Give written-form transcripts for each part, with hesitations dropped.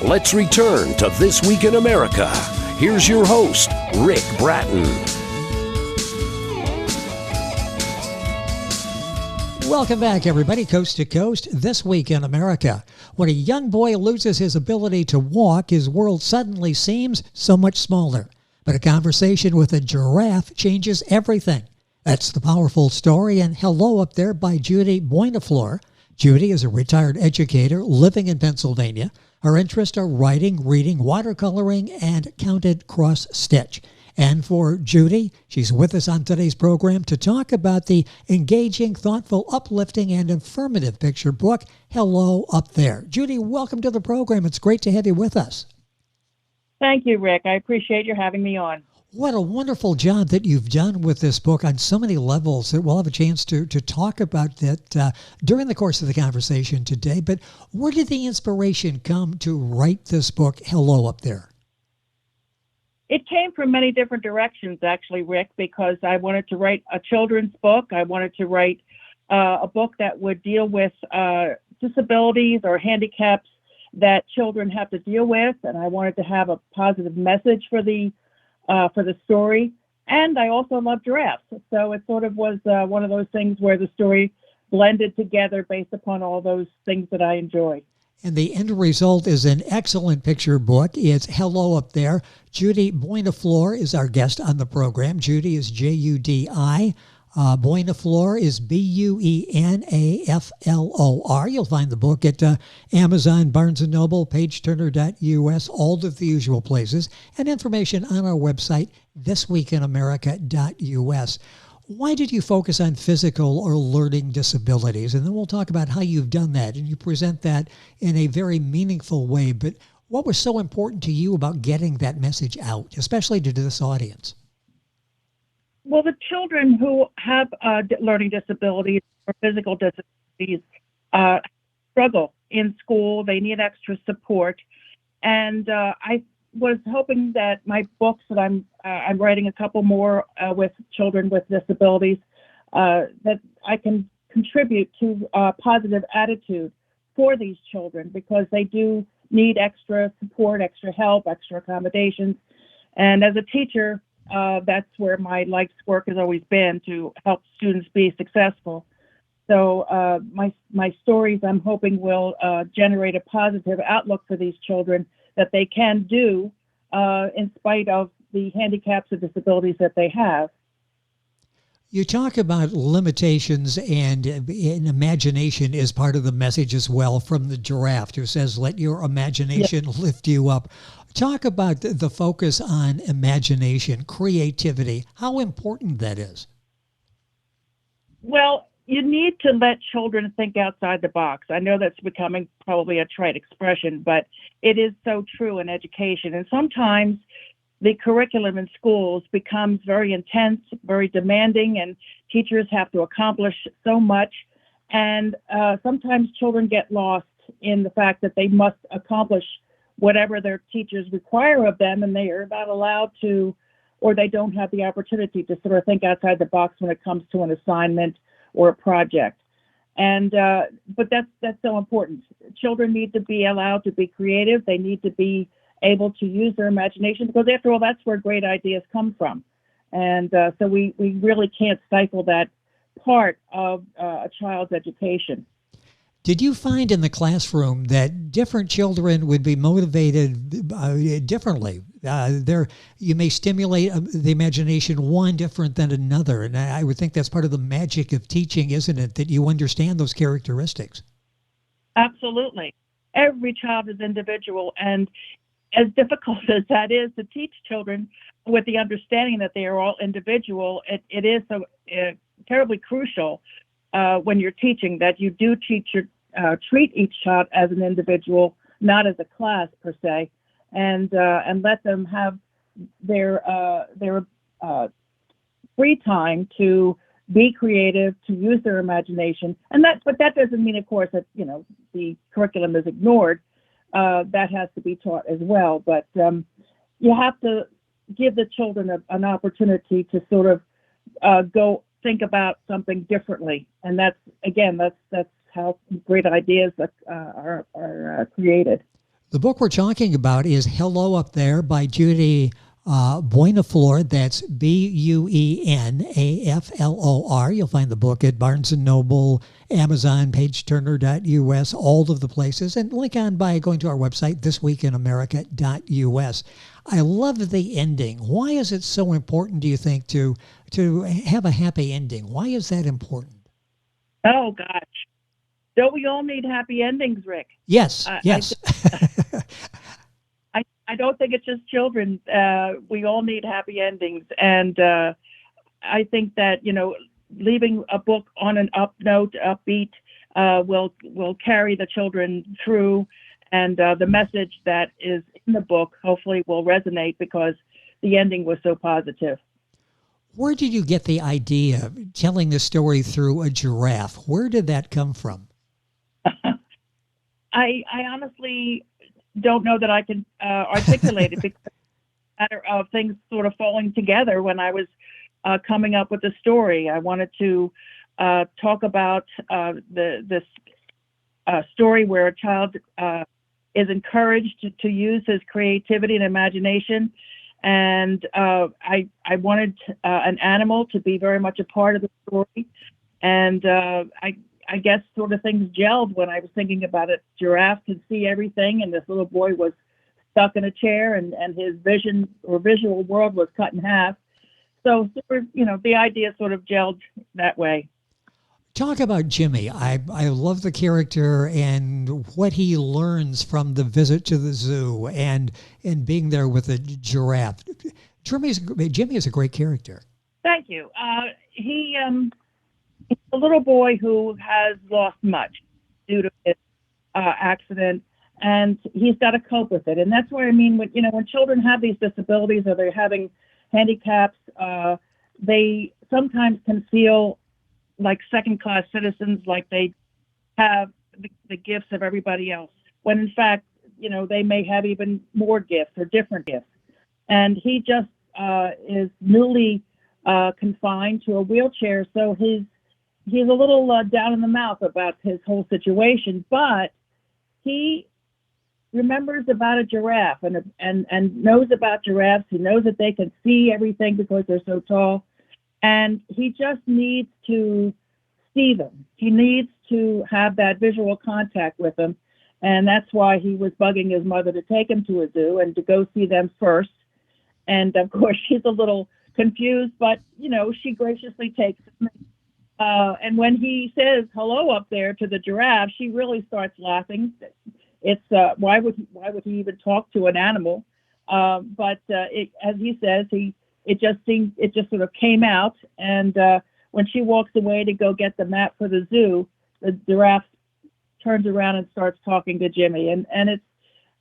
Let's return to This Week in America. Here's your host, Rick Bratton. Welcome back, everybody, coast to coast, This Week in America. When a young boy loses his ability to walk, his world suddenly seems so much smaller. But a conversation with a giraffe changes everything. That's the powerful story and Hello Up There by Judi Buenaflor. Judi is a retired educator living in Pennsylvania. Her interests are writing, reading, watercoloring, and counted cross-stitch. And for Judi, she's with us on today's program to talk about the engaging, thoughtful, uplifting, and informative picture book, Hello Up There. Judi, welcome to the program. It's great to have you with us. Thank you, Rick. I appreciate you having me on. What a wonderful job that you've done with this book on so many levels that we'll have a chance to talk about that during the course of the conversation today. But where did the inspiration come to write this book, Hello Up There? It came from many different directions, actually, Rick, because I wanted to write a children's book. I wanted to write a book that would deal with disabilities or handicaps that children have to deal with, and I wanted to have a positive message for the story. And I also love giraffes, so it sort of was one of those things where the story blended together based upon all those things that I enjoy. And the end result is an excellent picture book. It's Hello Up There. Judi Buenaflor is our guest on the program. Judi is Judi. Buenaflor is Buenaflor. You'll find the book at Amazon, Barnes & Noble, pageturner.us, all of the usual places, and information on our website, thisweekinamerica.us. Why did you focus on physical or learning disabilities? And then we'll talk about how you've done that, and you present that in a very meaningful way. But what was so important to you about getting that message out, especially to this audience? Well, the children who have learning disabilities or physical disabilities struggle in school. They need extra support. And I was hoping that my books that I'm writing a couple more with children with disabilities, that I can contribute to a positive attitude for these children, because they do need extra support, extra help, extra accommodations. And as a teacher, that's where my life's work has always been, to help students be successful. So my stories, I'm hoping, will generate a positive outlook for these children that they can do in spite of the handicaps or disabilities that they have. You talk about limitations, and imagination is part of the message as well from the giraffe, who says, let your imagination lift you up. Talk about the focus on imagination, creativity, how important that is. Well, you need to let children think outside the box. I know that's becoming probably a trite expression, but it is so true in education. And sometimes the curriculum in schools becomes very intense, very demanding, and teachers have to accomplish so much. And sometimes children get lost in the fact that they must accomplish whatever their teachers require of them, and they are not allowed to, or they don't have the opportunity to sort of think outside the box when it comes to an assignment or a project. And but that's so important. Children need to be allowed to be creative. They need to be able to use their imagination, because after all, that's where great ideas come from. And so we really can't stifle that part of a child's education. Did you find in the classroom that different children would be motivated differently? You may stimulate the imagination one different than another. And I would think that's part of the magic of teaching, isn't it, that you understand those characteristics? Absolutely. Every child is individual. And as difficult as that is to teach children with the understanding that they are all individual, it is so terribly crucial when you're teaching, that you do treat each child as an individual, not as a class per se, and let them have their free time to be creative, to use their imagination. But that doesn't mean, of course, that the curriculum is ignored. That has to be taught as well. But you have to give the children an opportunity to sort of go think about something differently, and that's how great ideas are created. The book we're talking about is Hello Up There by Judi Buenaflor. That's Buenaflor. You'll find the book at Barnes & Noble, Amazon, pageturner.us, all of the places, and link on by going to our website, thisweekinamerica.us. I love the ending. Why is it so important, do you think, to have a happy ending? Why is that important? Oh, gosh. Don't we all need happy endings, Rick? Yes, yes. I don't think it's just children. We all need happy endings. And I think that, leaving a book on an up note, upbeat, will carry the children through. And the message that is in the book hopefully will resonate because the ending was so positive. Where did you get the idea of telling the story through a giraffe? Where did that come from? I honestly don't know that I can articulate it because it's a matter of things sort of falling together when I was coming up with the story. I wanted to talk about this story where a child is encouraged to use his creativity and imagination. And I wanted an animal to be very much a part of the story. And I guess sort of things gelled when I was thinking about it. Giraffe could see everything, and this little boy was stuck in a chair, and his vision or visual world was cut in half. So, the idea sort of gelled that way. Talk about Jimmy. I love the character and what he learns from the visit to the zoo and being there with a giraffe. Jimmy is a great character. Thank you. He's a little boy who has lost much due to his accident, and he's got to cope with it. And that's what I mean when children have these disabilities or they're having handicaps, they sometimes can feel like second-class citizens, like they have the gifts of everybody else, when in fact, they may have even more gifts or different gifts. And he just is newly confined to a wheelchair, so he's a little down in the mouth about his whole situation, but he remembers about a giraffe and knows about giraffes. He knows that they can see everything because they're so tall. And he just needs to see them. He needs to have that visual contact with them. And that's why he was bugging his mother to take him to a zoo and to go see them first. And of course, she's a little confused, but, she graciously takes him. And when he says hello up there to the giraffe, she really starts laughing. It's why would he even talk to an animal? But as he says, it just sort of came out. And when she walks away to go get the map for the zoo, the giraffe turns around and starts talking to Jimmy. And it's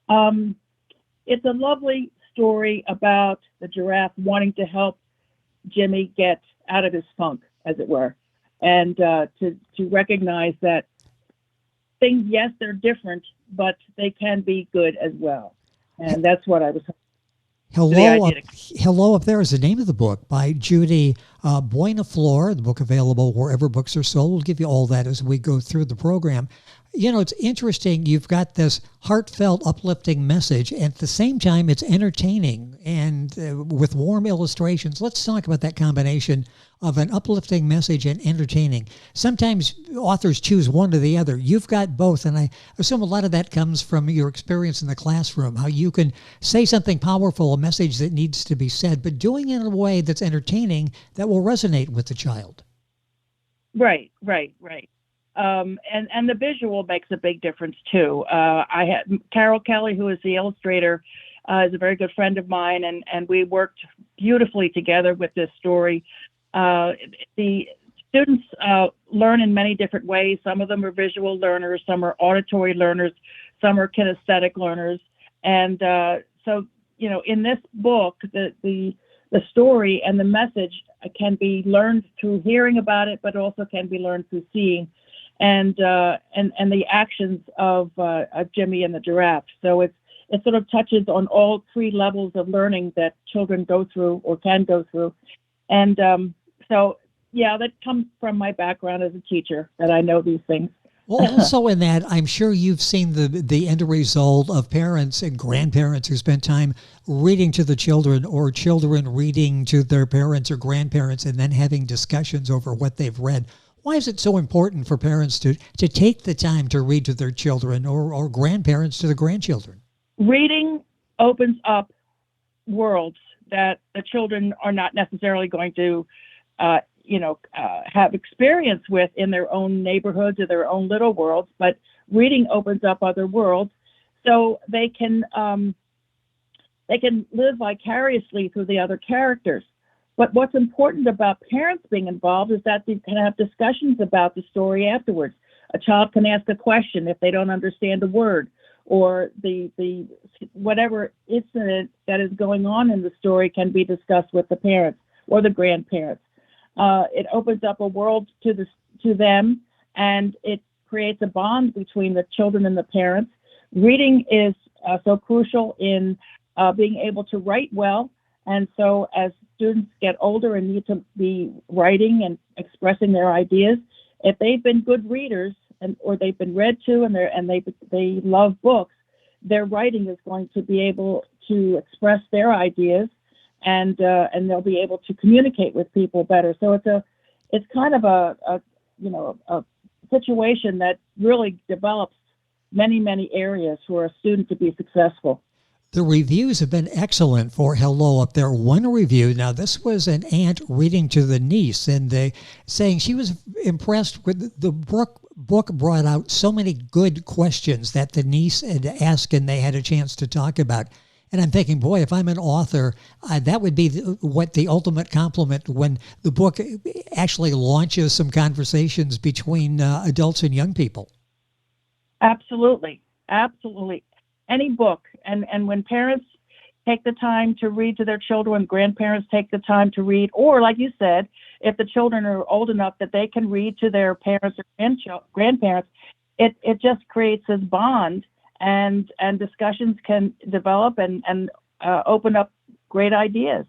a lovely story about the giraffe wanting to help Jimmy get out of his funk, as it were, and to recognize that things, yes, they're different, but they can be good as well. And that's what I was hoping. Hello Up There is the name of the book by Judi Buenaflor. The book available wherever books are sold. We'll give you all that as we go through the program. It's interesting. You've got this heartfelt, uplifting message. At the same time, it's entertaining and with warm illustrations. Let's talk about that combination of an uplifting message and entertaining. Sometimes authors choose one or the other. You've got both, and I assume a lot of that comes from your experience in the classroom, how you can say something powerful, a message that needs to be said, but doing it in a way that's entertaining that will resonate with the child. Right. And the visual makes a big difference too. I had Carol Kelly, who is the illustrator, is a very good friend of mine, and we worked beautifully together with this story. The students learn in many different ways. Some of them are visual learners, some are auditory learners, some are kinesthetic learners. And so, in this book, the story and the message can be learned through hearing about it, but also can be learned through seeing. And the actions of Jimmy and the giraffe. So it sort of touches on all three levels of learning that children go through or can go through. And so, yeah, that comes from my background as a teacher, that I know these things. Also in that, I'm sure you've seen the end result of parents and grandparents who spend time reading to the children, or children reading to their parents or grandparents, and then having discussions over what they've read. Why is it so important for parents to take the time to read to their children, or grandparents to the grandchildren? Reading opens up worlds that the children are not necessarily going to have experience with in their own neighborhoods or their own little worlds, but reading opens up other worlds, so they can live vicariously through the other characters. But what's important about parents being involved is that they can have discussions about the story afterwards. A child can ask a question if they don't understand a word, or the whatever incident that is going on in the story can be discussed with the parents or the grandparents. It opens up a world to them, and it creates a bond between the children and the parents. Reading is so crucial in being able to write well, and so as students get older and need to be writing and expressing their ideas, if they've been good readers or they've been read to and they love books, their writing is going to be able to express their ideas, and they'll be able to communicate with people better. So it's kind of a situation that really develops many areas for a student to be successful. The reviews have been excellent for Hello Up There. One review, now this was an aunt reading to the niece, and saying she was impressed with the book brought out so many good questions that the niece had asked and they had a chance to talk about. And I'm thinking, boy, if I'm an author, that would be the ultimate compliment, when the book actually launches some conversations between adults and young people. Absolutely. Any book. And when parents take the time to read to their children, grandparents take the time to read, or like you said, if the children are old enough that they can read to their parents or grandparents, it just creates this bond, and discussions can develop and open up great ideas.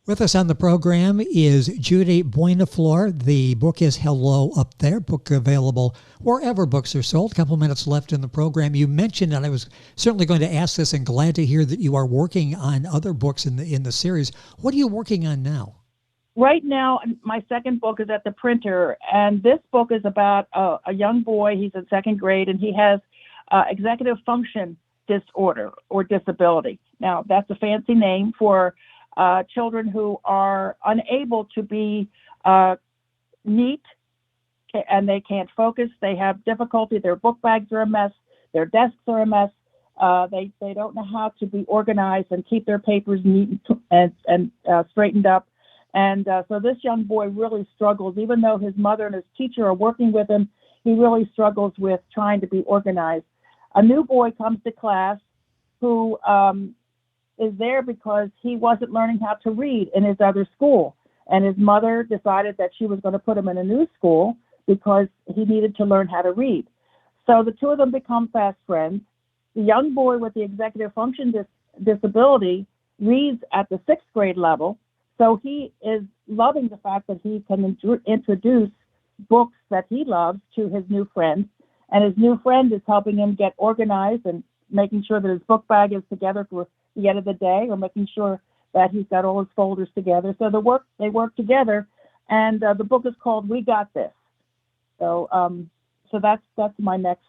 With us on the program is Judi Buenaflor. The book is Hello Up There, book available wherever books are sold. A couple minutes left in the program. You mentioned, and I was certainly going to ask this, and glad to hear that you are working on other books in the series. What are you working on now? Right now, my second book is at the printer, and this book is about a young boy. He's in second grade, and he has executive function disorder or disability. Now, that's a fancy name for children who are unable to be neat, and they can't focus. They have difficulty. Their book bags are a mess. Their desks are a mess. They don't know how to be organized and keep their papers neat and straightened up. And so this young boy really struggles. Even though his mother and his teacher are working with him, he really struggles with trying to be organized. A new boy comes to class who is there because he wasn't learning how to read in his other school. And his mother decided that she was going to put him in a new school because he needed to learn how to read. So the two of them become fast friends. The young boy with the executive function disability reads at the sixth grade level. So he is loving the fact that he can introduce books that he loves to his new friend. And his new friend is helping him get organized and making sure that his book bag is together for the end of the day, or making sure that he's got all his folders together. So they work together, and the book is called We Got This. So that's my next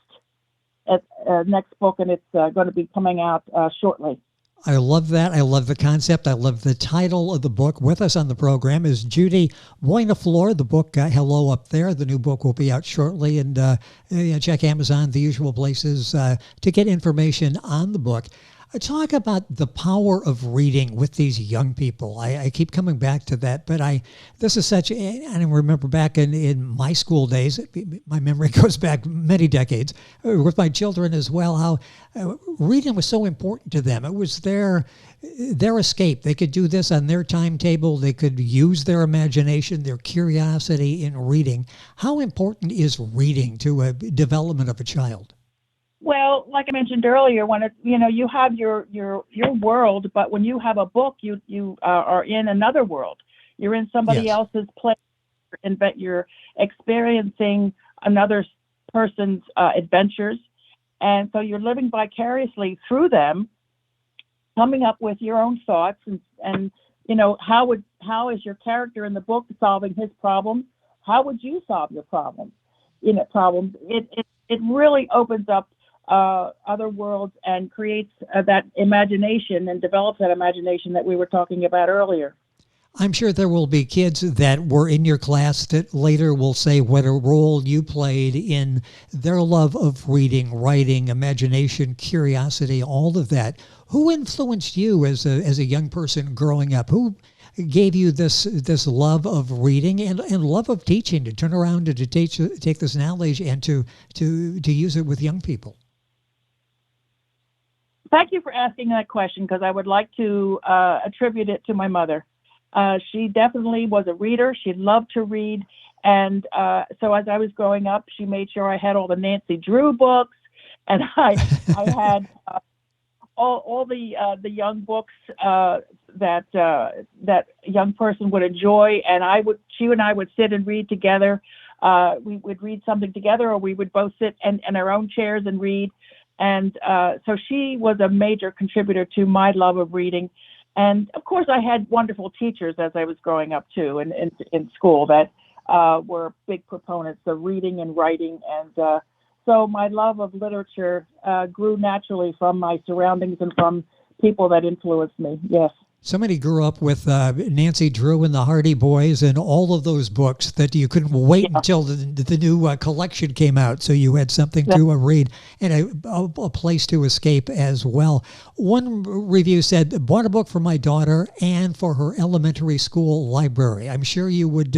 book, and it's going to be coming out shortly. I love that. I love the concept. I love the title of the book. With us on the program is Judi Buenaflor. The book, Hello Up There. The new book will be out shortly. And check Amazon, the usual places to get information on the book. Talk about the power of reading with these young people. I keep coming back to that, but this is such, and I remember back in my school days, my memory goes back many decades, with my children as well, how reading was so important to them. It was their escape. They could do this on their timetable. They could use their imagination, their curiosity in reading. How important is reading to a development of a child? Well, like I mentioned earlier, when you have your world, but when you have a book, you are in another world. You're in somebody else's place, and but you're experiencing another person's adventures. And so you're living vicariously through them, coming up with your own thoughts and how is your character in the book solving his problem? How would you solve your problems? It really opens up other worlds and creates that imagination and develops that imagination that we were talking about earlier. I'm sure there will be kids that were in your class that later will say what a role you played in their love of reading, writing, imagination, curiosity, all of that. Who influenced you as a young person growing up? Who gave you this love of reading and love of teaching, to turn around and to take this knowledge and to use it with young people? Thank you for asking that question, because I would like to attribute it to my mother. She definitely was a reader. She loved to read. And so as I was growing up, she made sure I had all the Nancy Drew books, and I had all the young books that young person would enjoy. And she and I would sit and read together. We would read something together, or we would both sit in our own chairs and read. And so she was a major contributor to my love of reading. And of course, I had wonderful teachers as I was growing up too, in school, that were big proponents of reading and writing. And so my love of literature grew naturally from my surroundings and from people that influenced me. Yes. Somebody grew up with Nancy Drew and the Hardy Boys and all of those books that you couldn't wait until the new collection came out, so you had something to read and a place to escape as well. One review said, bought a book for my daughter and for her elementary school library. I'm sure you would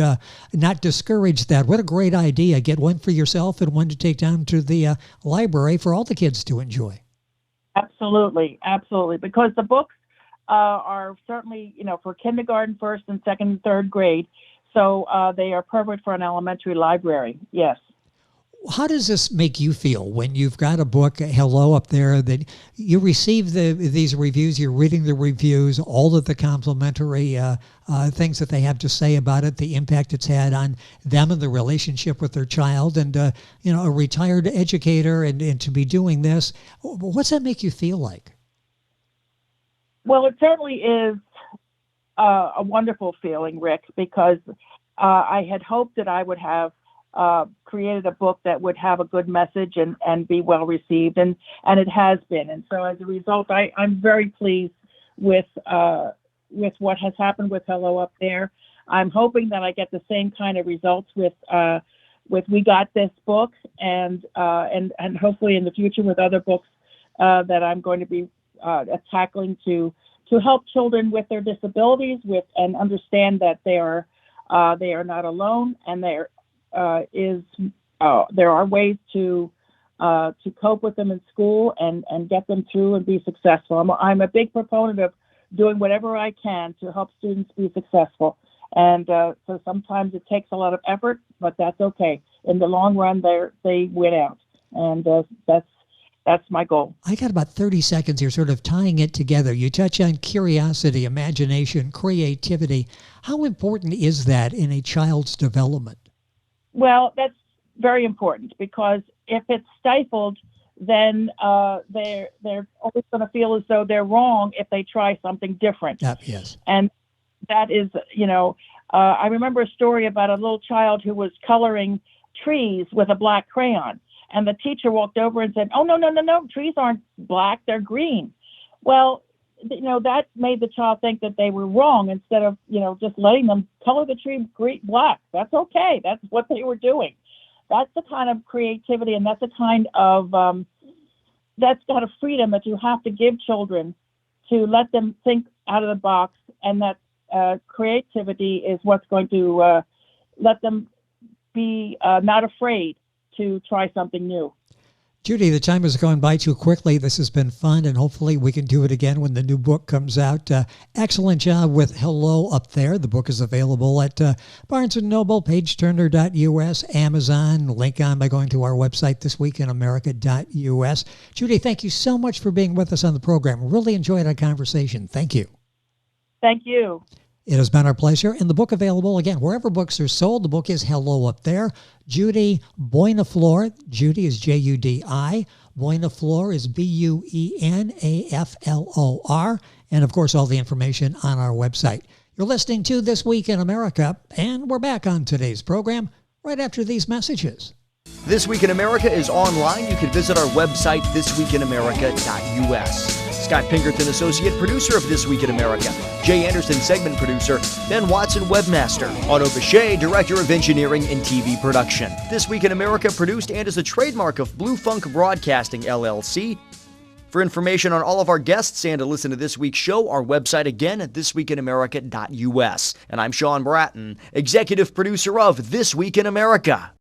not discourage that. What a great idea. Get one for yourself and one to take down to the library for all the kids to enjoy. Absolutely, absolutely. Because the books are certainly, for kindergarten, first and second and third grade. So they are perfect for an elementary library. Yes. How does this make you feel when you've got a book, Hello, up there, that you receive these reviews, you're reading the reviews, all of the complimentary things that they have to say about it, the impact it's had on them and the relationship with their child, and, a retired educator and to be doing this? What's that make you feel like? Well, it certainly is a wonderful feeling, Rick, because I had hoped that I would have created a book that would have a good message and be well received, and it has been. And so as a result, I'm very pleased with what has happened with Hello Up There. I'm hoping that I get the same kind of results with We Got This book, and hopefully in the future with other books that I'm going to be tackling to help children with their disabilities and understand that they are not alone, and there are ways to cope with them in school and get them through and be successful. I'm a big proponent of doing whatever I can to help students be successful, and so sometimes it takes a lot of effort, but that's okay. In the long run, they win out, and that's my goal. I got about 30 seconds here, sort of tying it together. You touch on curiosity, imagination, creativity. How important is that in a child's development? Well, that's very important, because if it's stifled, then they're always going to feel as though they're wrong if they try something different. Yes. And that is, I remember a story about a little child who was coloring trees with a black crayon. And the teacher walked over and said, "Oh, no, trees aren't black, they're green." Well, that made the child think that they were wrong, instead of, just letting them color the tree black. That's okay. That's what they were doing. That's the kind of creativity, and that's the kind of, that's kind of freedom that you have to give children, to let them think out of the box, and that creativity is what's going to let them be not afraid to try something new. Judi, the time has gone by too quickly. This has been fun, and hopefully we can do it again when the new book comes out. Excellent job with Hello Up There. The book is available at Barnes & Noble, pageturner.us, Amazon. Link on by going to our website, thisweekinamerica.us. Judi, thank you so much for being with us on the program. Really enjoyed our conversation. Thank you. Thank you. It has been our pleasure. And the book available, again, wherever books are sold. The book is Hello Up There. Judi Buenaflor. Judi is Judi. Buenaflor is Buenaflor. And, of course, all the information on our website. You're listening to This Week in America, and we're back on today's program right after these messages. This Week in America is online. You can visit our website, thisweekinamerica.us. Scott Pinkerton, associate producer of This Week in America. Jay Anderson, segment producer. Ben Watson, webmaster. Otto Bechet, director of engineering and TV production. This Week in America produced and is a trademark of Blue Funk Broadcasting, LLC. For information on all of our guests and to listen to this week's show, our website again at thisweekinamerica.us. And I'm Sean Bratton, executive producer of This Week in America.